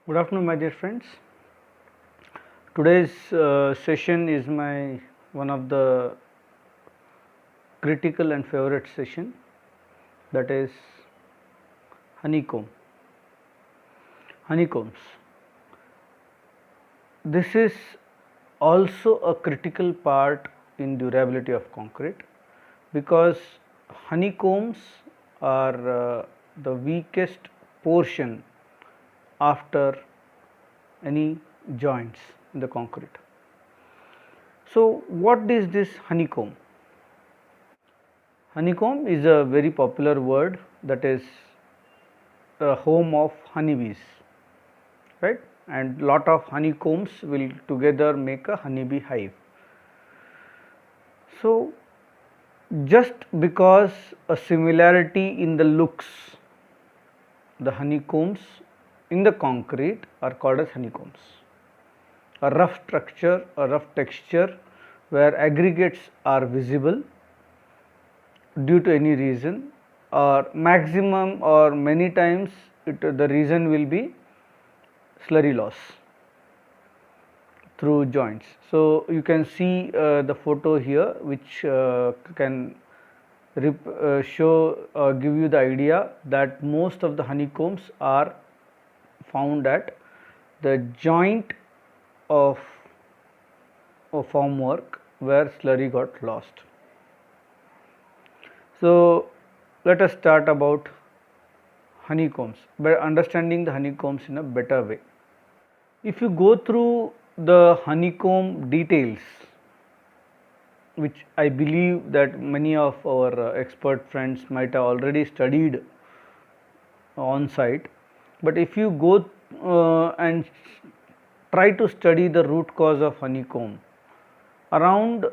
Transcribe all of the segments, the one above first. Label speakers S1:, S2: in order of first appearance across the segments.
S1: Good afternoon, my dear friends. Today's session is my one of the critical and favorite session, that is honeycomb. Honeycombs. This is also a critical part in durability of concrete because honeycombs are the weakest portion after any joints in the concrete. So, what is this honeycomb? Honeycomb is a very popular word that is a home of honeybees, right? And lot of honeycombs will together make a honeybee hive. So, just because a similarity in the looks, the honeycombs in the concrete are called as honeycombs. A rough structure, a rough texture where aggregates are visible due to any reason, or maximum or many times the reason will be slurry loss through joints. So, you can see the photo here which can show give you the idea that most of the honeycombs are found at the joint of formwork where slurry got lost. So, let us start about honeycombs by understanding the honeycombs in a better way. If you go through the honeycomb details, which I believe that many of our expert friends might have already studied on site, but if you go and try to study the root cause of honeycomb, around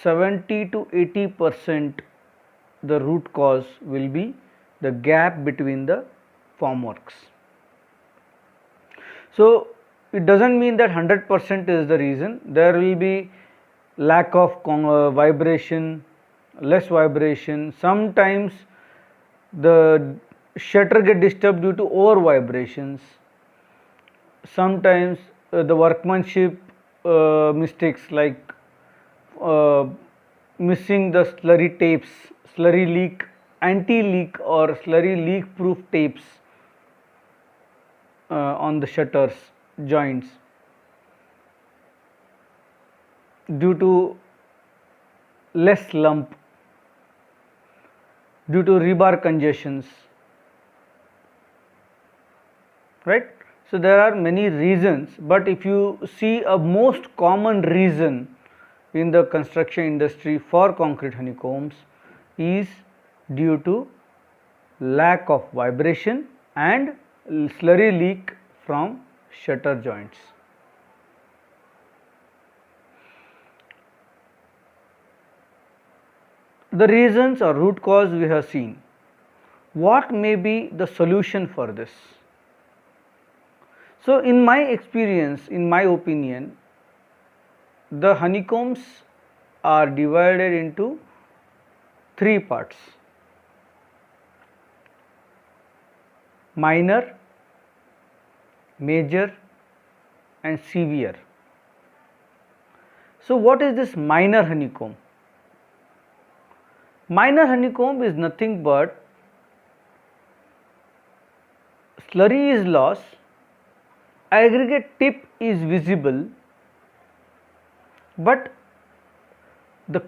S1: 70 to 80% the root cause will be the gap between the formworks. So, it does not mean that 100% is the reason. There will be lack of vibration, less vibration. Sometimes the shutter get disturbed due to over vibrations. Sometimes the workmanship mistakes like missing the slurry tapes, slurry leak, anti-leak or slurry leak proof tapes on the shutters joints due to less lump, due to rebar congestions, right. So, there are many reasons, but if you see a most common reason in the construction industry for concrete honeycombs is due to lack of vibration and slurry leak from shutter joints. The reasons or root cause we have seen. What may be the solution for this? So, in my experience, in my opinion, the honeycombs are divided into three parts: minor, major and severe. So, what is this minor honeycomb? Minor honeycomb is nothing but slurry is lost, aggregate tip is visible, but the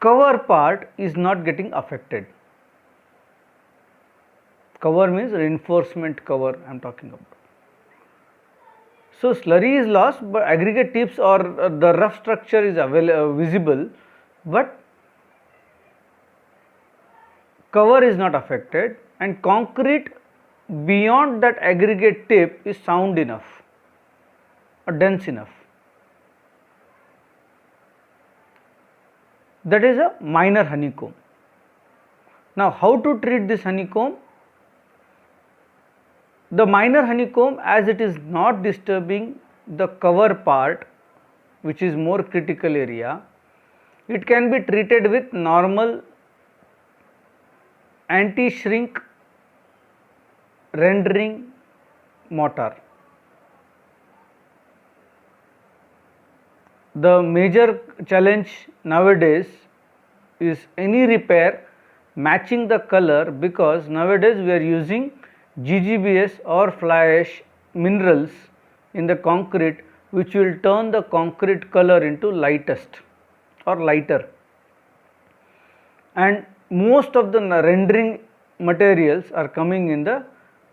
S1: cover part is not getting affected. Cover means reinforcement cover I am talking about. So, slurry is lost, but aggregate tips or the rough structure is visible, but cover is not affected, and concrete beyond that aggregate tip is sound enough or dense enough. That is a minor honeycomb. Now, how to treat this honeycomb? The minor honeycomb, as it is not disturbing the cover part, which is more critical area, it can be treated with normal anti-shrink rendering mortar. the major challenge nowadays is any repair matching the color, because nowadays we are using GGBS or fly ash minerals in the concrete, which will turn the concrete color into lightest or lighter, and most of the rendering materials are coming in the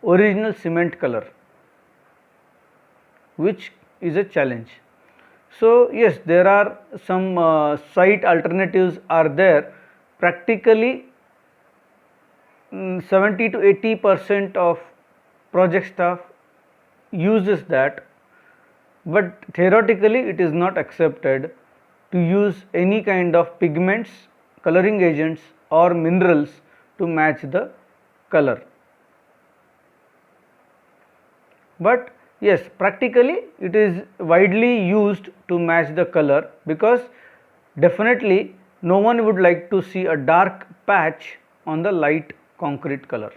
S1: original cement color, which is a challenge. So yes, there are some site alternatives are there. Practically 70 to 80% of project staff uses that, but theoretically it is not accepted to use any kind of pigments, coloring agents or minerals to match the color. But yes, practically it is widely used to match the color, because definitely no one would like to see a dark patch on the light concrete color.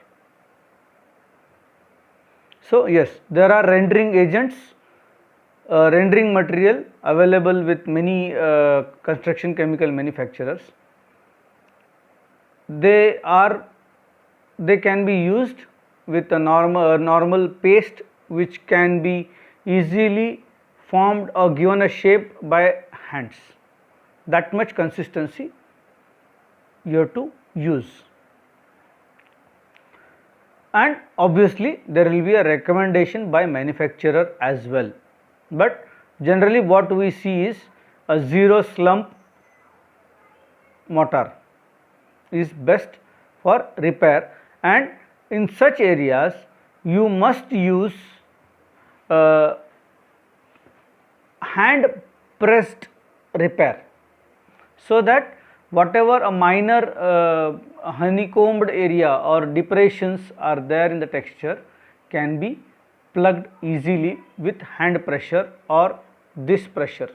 S1: So yes, there are rendering agents, rendering material available with many construction chemical manufacturers. They can be used with a normal paste, which can be easily formed or given a shape by hands. That much consistency you have to use. And obviously there will be a recommendation by manufacturer as well, but generally what we see is a zero slump mortar is best for repair, and in such areas you must use hand pressed repair, so that whatever a minor honeycombed area or depressions are there in the texture can be plugged easily with hand pressure or this pressure.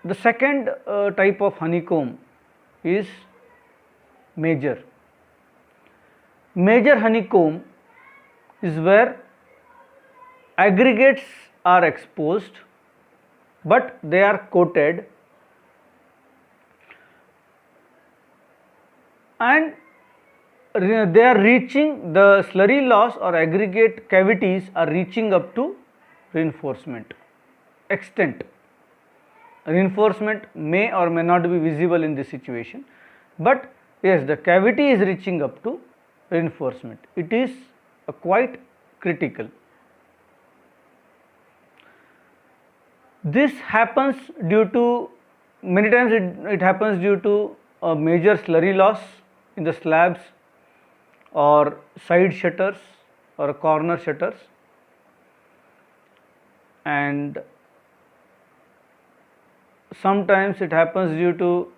S1: The second type of honeycomb is major. Major honeycomb is where aggregates are exposed, but they are coated, and they are reaching, the slurry loss or aggregate cavities are reaching up to reinforcement extent. Reinforcement may or may not be visible in this situation, but yes, the cavity is reaching up to reinforcement. It is quite critical. This happens due to, many times it happens due to a major slurry loss in the slabs or side shutters or corner shutters, and sometimes it happens due to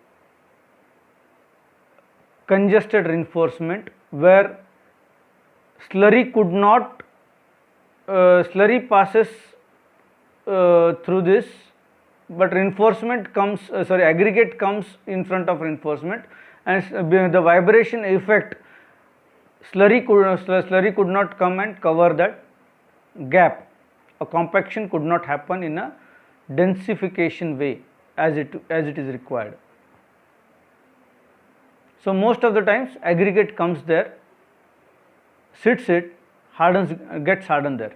S1: congested reinforcement, where slurry could not slurry passes through this, but reinforcement comes aggregate comes in front of reinforcement, and the vibration effect, slurry could not come and cover that gap. A compaction could not happen in a densification way as it is required. So most of the times aggregate comes there, sits it, gets hardened there.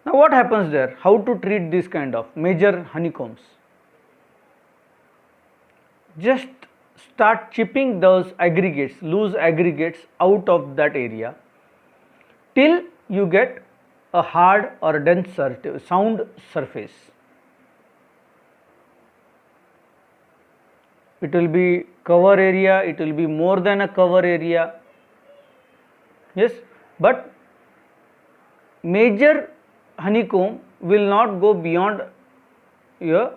S1: Now what happens there? How to treat this kind of major honeycombs? Just start chipping those aggregates, loose aggregates out of that area till you get a hard or dense sound surface. It will be cover area, it will be more than a cover area, yes, but major honeycomb will not go beyond your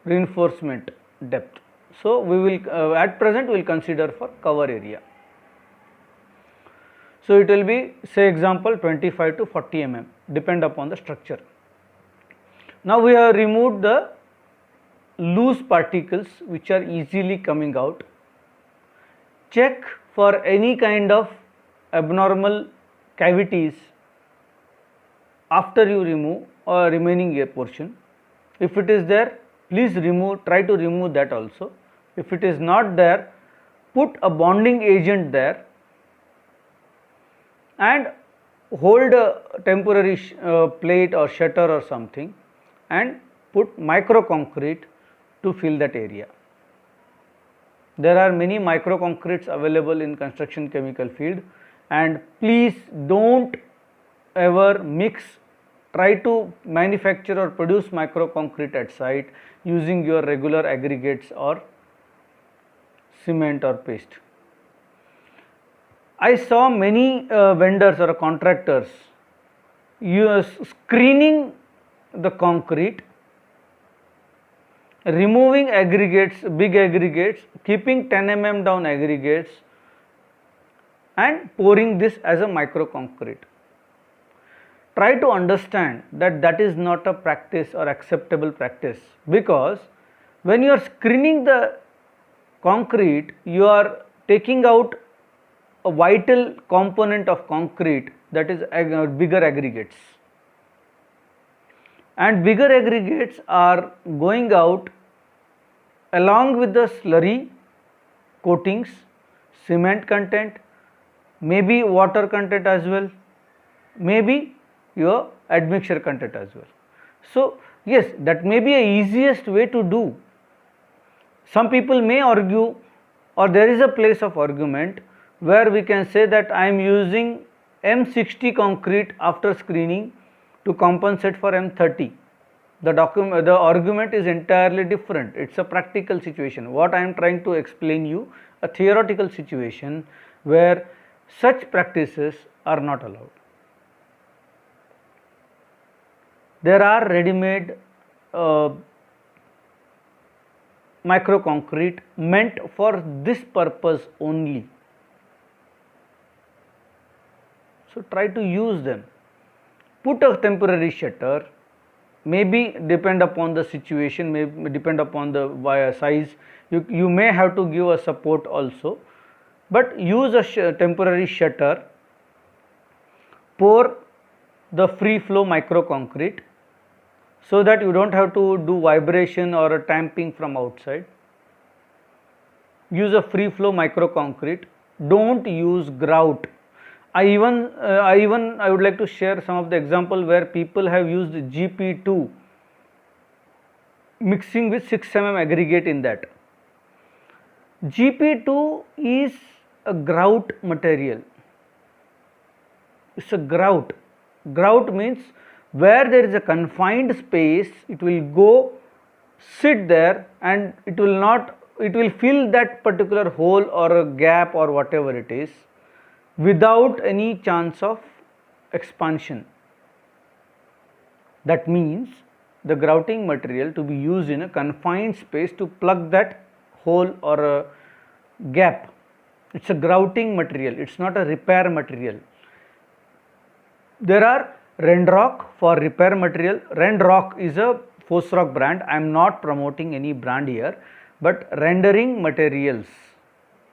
S1: reinforcement depth. So we will at present we will consider for cover area. So it will be, say example, 25 to 40 mm, depend upon the structure. Now we have removed the loose particles which are easily coming out. Check for any kind of abnormal cavities after you remove remaining a portion. If it is there, please try to remove that also. If it is not there, put a bonding agent there and hold a temporary plate or shutter or something and put micro concrete to fill that area. There are many micro concretes available in construction chemical field, and please don't ever try to manufacture or produce micro concrete at site using your regular aggregates or cement or paste. I saw many vendors or contractors screening the concrete, removing aggregates, big aggregates, keeping 10 mm down aggregates and pouring this as a micro concrete. Try to understand that that is not a practice or acceptable practice, because when you are screening the concrete, you are taking out a vital component of concrete, that is bigger aggregates, and bigger aggregates are going out along with the slurry coatings, cement content, maybe water content as well, maybe your admixture content as well. So yes, that may be a easiest way to do. Some people may argue, or there is a place of argument where we can say that I am using M60 concrete after screening to compensate for M30. The argument is entirely different. It's a practical situation. What I am trying to explain you, a theoretical situation where such practices are not allowed. There are ready-made micro concrete meant for this purpose only. So try to use them. Put a temporary shutter, maybe depend upon the situation, may depend upon the wire size, you may have to give a support also, but use a temporary shutter, pour the free flow micro concrete so that you don't have to do vibration or a tamping from outside. Use a free flow micro concrete, don't use grout. I would like to share some of the example where people have used GP2 mixing with 6 mm aggregate in that. GP2 is a grout material. It's a grout. Grout means where there is a confined space, it will go sit there and it will fill that particular hole or a gap or whatever it is without any chance of expansion. That means the grouting material to be used in a confined space to plug that hole or a gap. It's a grouting material, it's not a repair material. There are Rendrock for repair material. Rendrock is a Fosroc brand. I am not promoting any brand here, but rendering materials.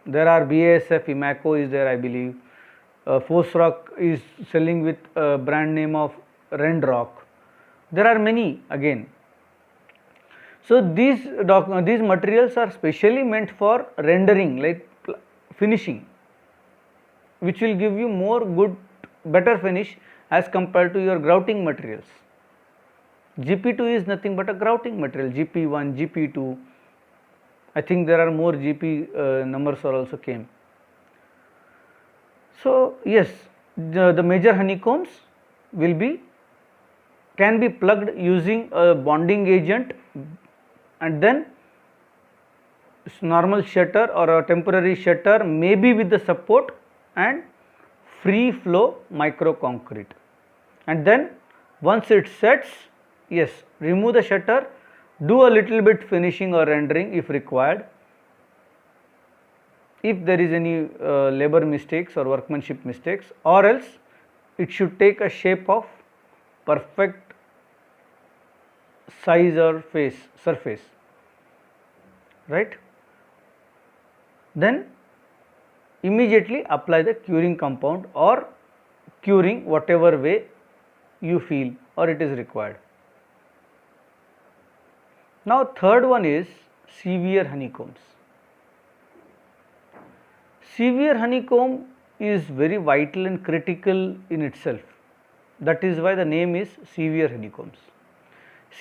S1: There are BASF, Imaco is there, I believe. Fosroc is selling with a brand name of Rendrock. There are many again. So these materials are specially meant for rendering, like finishing, which will give you better finish as compared to your grouting materials. GP2 is nothing but a grouting material. GP1, GP2. I think there are more GP numbers are also came. So yes, the major honeycombs can be plugged using a bonding agent, and then normal shutter or a temporary shutter, maybe with the support, and free flow micro concrete. And then once it sets, yes, remove the shutter, do a little bit finishing or rendering if required. If there is any labor mistakes or workmanship mistakes, or else it should take a shape of perfect size or surface, right? Then immediately apply the curing compound or curing, whatever way you feel or it is required. Now third one is severe honeycombs. Severe honeycomb is very vital and critical in itself. That is why the name is severe honeycombs.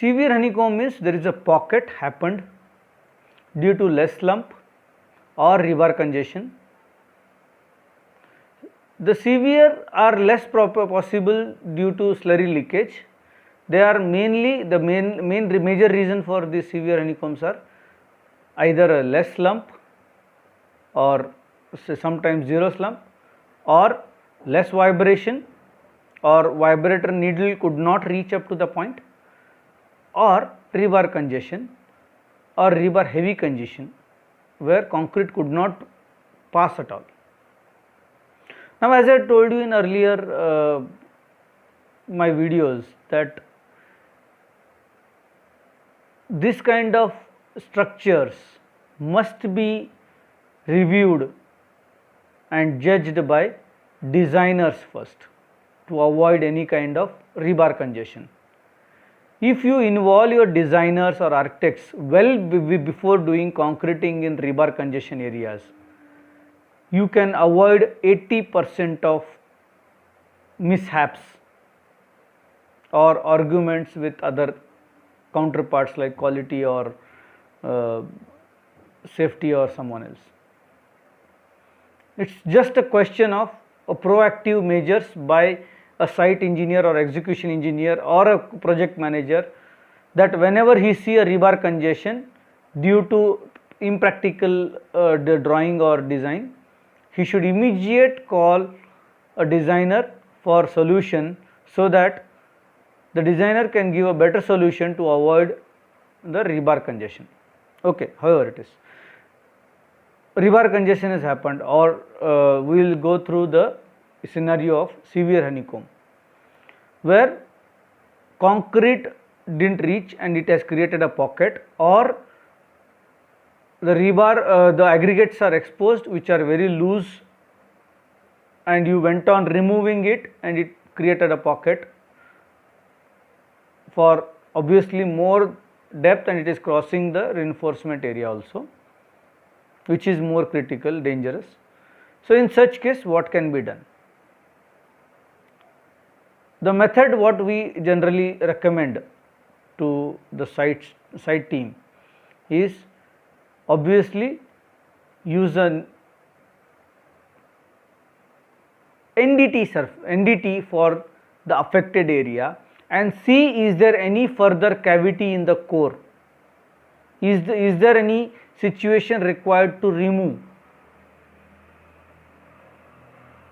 S1: Severe honeycomb means there is a pocket happened due to less slump or rebar congestion. The severe are less possible due to slurry leakage. They are mainly the major reason for the severe honeycombs are either a less slump or sometimes zero slump, or less vibration, or vibrator needle could not reach up to the point, or rebar congestion or rebar heavy congestion where concrete could not pass at all. Now as I told you in earlier my videos that this kind of structures must be reviewed and judged by designers first to avoid any kind of rebar congestion. If you involve your designers or architects well before doing concreting in rebar congestion areas, you can avoid 80% of mishaps or arguments with other counterparts like quality or safety or someone else. It's just a question of a proactive measures by a site engineer or execution engineer or a project manager, that whenever he see a rebar congestion due to impractical drawing or design, he should immediately call a designer for solution so that the designer can give a better solution to avoid the rebar congestion. Okay, however it is. Rebar congestion has happened, or we will go through the scenario of severe honeycomb where concrete didn't reach and it has created a pocket, or the rebar the aggregates are exposed which are very loose and you went on removing it and it created a pocket for obviously more depth and it is crossing the reinforcement area also, which is more critical, dangerous. So in such case what can be done? The method what we generally recommend to the site team is obviously use an NDT for the affected area and see is there any further cavity in the core, is there any situation required to remove,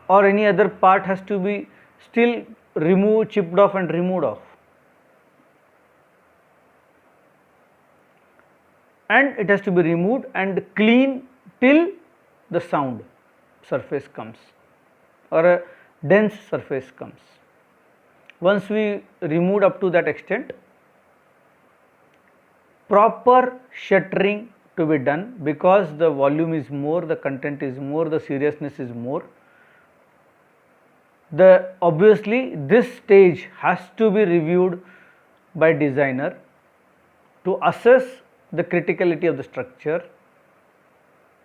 S1: or any other part has to be still removed, chipped off and removed off, and it has to be removed and clean till the sound surface comes or a dense surface comes. Once we removed up to that extent, proper shuttering to be done, because the volume is more, the content is more, the seriousness is more. Obviously this stage has to be reviewed by designer to assess the criticality of the structure,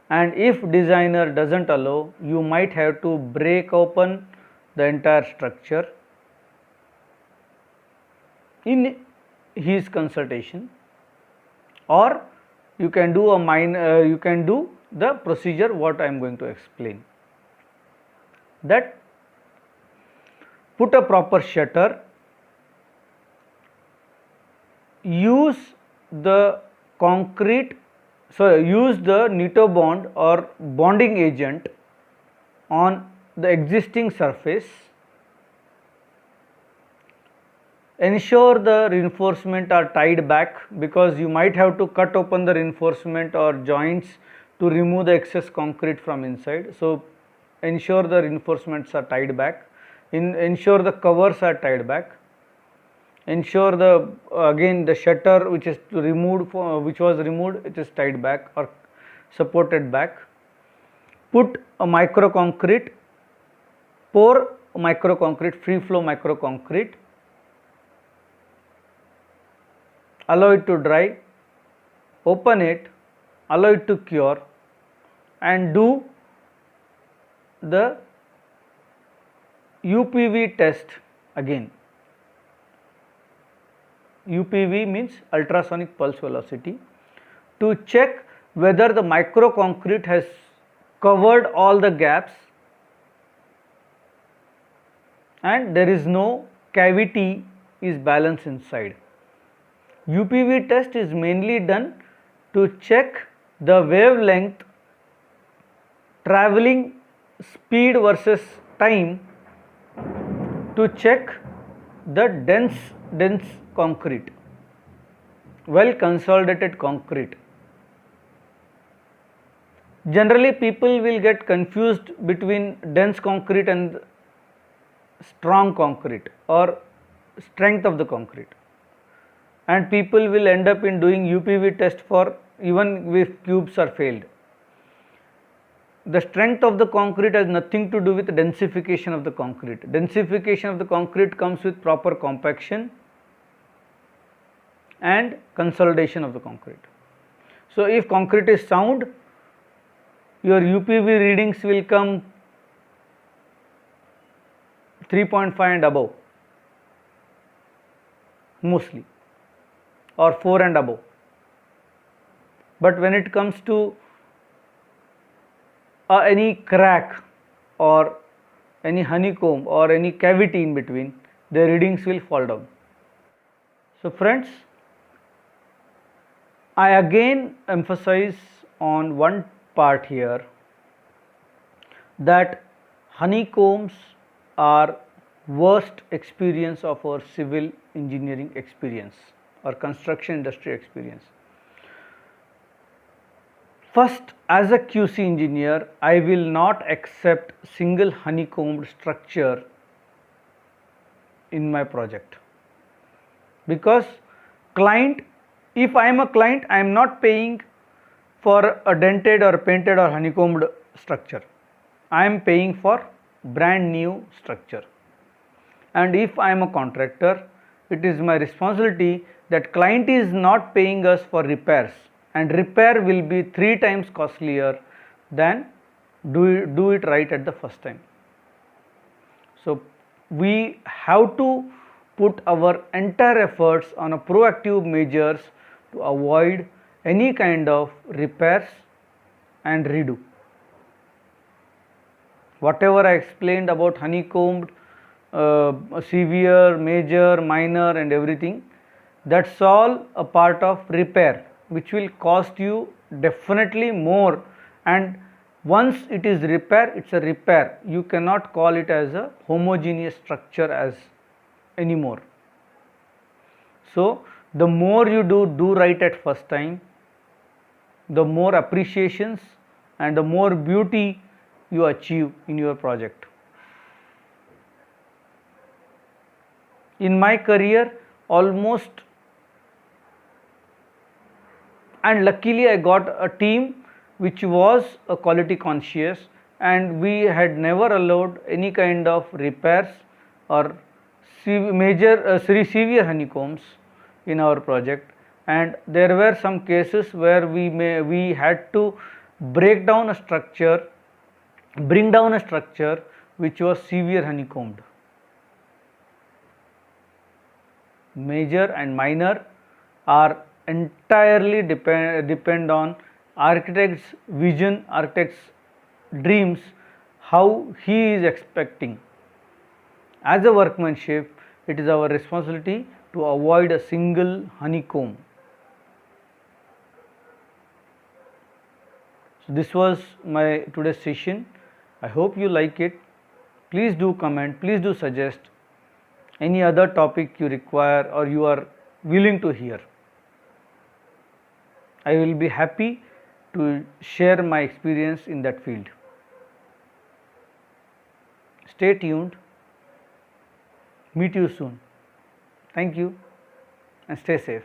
S1: and if designer doesn't allow, you might have to break open the entire structure in his consultation, or you can do the procedure what I am going to explain, that put a proper shutter, use the Nitobond or bonding agent on the existing surface, ensure the reinforcement are tied back, because you might have to cut open the reinforcement or joints to remove the excess concrete from inside. So ensure the reinforcements are tied back, ensure the covers are tied back, ensure again the shutter which was removed, it is tied back or supported back. Put a micro concrete, pour micro concrete, free flow micro concrete allow it to dry, open it, allow it to cure, and do the UPV test again. UPV means ultrasonic pulse velocity, to check whether the micro concrete has covered all the gaps and there is no cavity is balanced inside. UPV test is mainly done to check the wavelength, traveling speed versus time, to check the dense concrete, well consolidated concrete. Generally people will get confused between dense concrete and strong concrete or strength of the concrete, and people will end up in doing UPV test for even if cubes are failed. The strength of the concrete has nothing to do with densification of the concrete. Densification of the concrete comes with proper compaction and consolidation of the concrete. So if concrete is sound, your UPV readings will come 3.5 and above mostly, or 4 and above. But when it comes to any crack or any honeycomb or any cavity in between, the readings will fall down. So friends, I again emphasize on one part here, that honeycombs are worst experience of our civil engineering experience or construction industry experience. First, as a QC engineer, I will not accept single honeycombed structure in my project, because client, if I am a client, I am not paying for a dented or painted or honeycombed structure. I am paying for brand new structure. And if I am a contractor, it is my responsibility that client is not paying us for repairs, and repair will be 3 times costlier than do it right at the first time. So we have to put our entire efforts on a proactive measures to avoid any kind of repairs and redo. Whatever I explained about honeycombed, severe, major, minor and everything, that's all a part of repair, which will cost you definitely more, and once it is repair, it's a repair. You cannot call it as a homogeneous structure as anymore. So the more you do right at first time, the more appreciations and the more beauty you achieve in your project. In my career, almost, and luckily I got a team which was a quality conscious, and we had never allowed any kind of repairs or severe honeycombs in our project. And there were some cases where we had to bring down a structure which was severe honeycombed. Major and minor are entirely depend on architect's vision, architect's dreams, how he is expecting. As a workmanship, it is our responsibility to avoid a single honeycomb. So this was my today's session. I hope you like it. Please do comment, please do suggest any other topic you require or you are willing to hear. I will be happy to share my experience in that field. Stay tuned. Meet you soon. Thank you and stay safe.